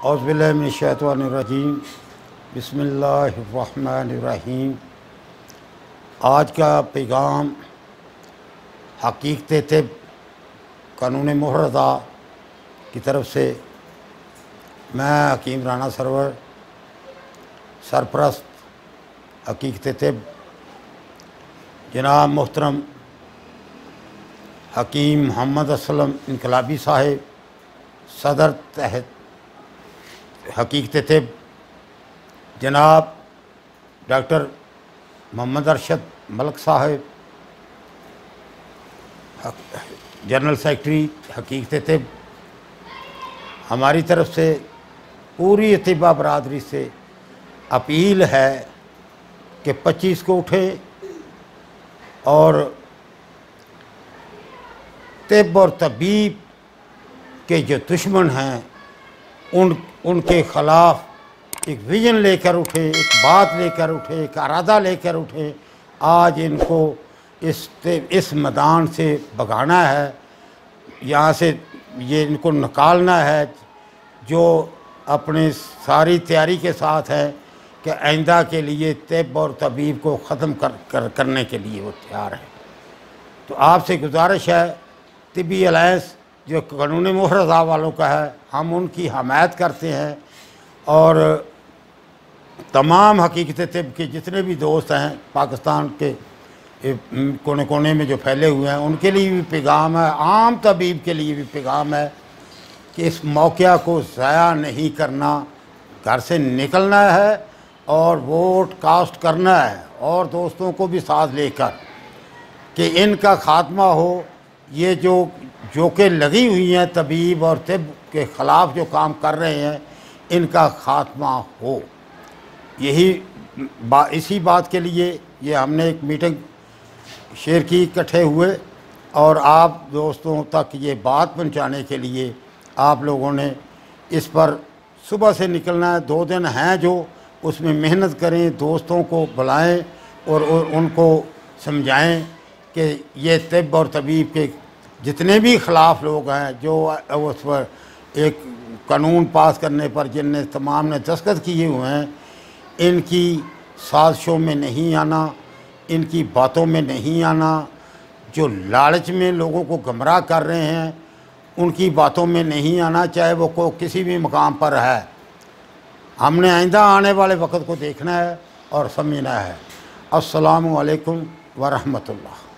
औज़ुबिल्लाहि मिनश्शैतानिर्रजीम बिस्मिल्लाहिर्रहमानिर्रहीम। आज का पैगाम हकीकत तिब कानून मुहर्रज़ा की तरफ से मैं हकीम राना सरवर सरपरस्त हकीकत तिब जनाब मोहतरम हकीम मोहम्मद असलम इनकलाबी साहिब सदर तहत हकीकत तिब जनाब डॉक्टर मोहम्मद अरशद मलिक साहिब जनरल सेक्रेटरी हकीकत तिब, हमारी तरफ से पूरी तिब्बा बरादरी से अपील है कि 25 को उठे और तिब और तबीब के जो दुश्मन हैं उनके ख़िलाफ़ एक विजन लेकर उठे, एक बात लेकर उठे, एक इरादा लेकर उठे। आज इनको इस मैदान से भगाना है, यहाँ से ये इनको निकालना है जो अपने सारी तैयारी के साथ है कि आइंदा के लिए तिब और तबीब को ख़त्म करने के लिए वो तैयार है। तो आपसे गुजारिश है, तिब्बी अलायंस जो कानून मुहर्रज़ा वालों का है, हम उनकी हमायत करते हैं और तमाम हकीकत तिब के जितने भी दोस्त हैं पाकिस्तान के कोने कोने में जो फैले हुए हैं उनके लिए भी पैगाम है, आम तबीब के लिए भी पैगाम है कि इस मौक़ा को ज़ाया नहीं करना, घर से निकलना है और वोट कास्ट करना है और दोस्तों को भी साथ लेकर कि इनका ख़ात्मा हो। ये जो के लगी हुई हैं तबीब और तिब के ख़िलाफ़ जो काम कर रहे हैं इनका ख़ात्मा हो। इसी बात के लिए ये हमने एक मीटिंग शेयर की इकट्ठे हुए और आप दोस्तों तक ये बात पहुंचाने के लिए आप लोगों ने इस पर सुबह से निकलना है। 2 दिन हैं जो उसमें मेहनत करें, दोस्तों को बुलाएं और उनको समझाएं कि ये तिब और तबीब के जितने भी ख़िलाफ़ लोग हैं जो उस पर एक कानून पास करने पर जिनने तमाम ने दस्तखत किए हुए हैं, इनकी साजिशों में नहीं आना, इनकी बातों में नहीं आना, जो लालच में लोगों को गुमराह कर रहे हैं उनकी बातों में नहीं आना, चाहे वो को किसी भी मकाम पर है। हमने आइंदा आने वाले वक्त को देखना है और समझना है। अस्सलामु अलैकुम व रहमतुल्लाह।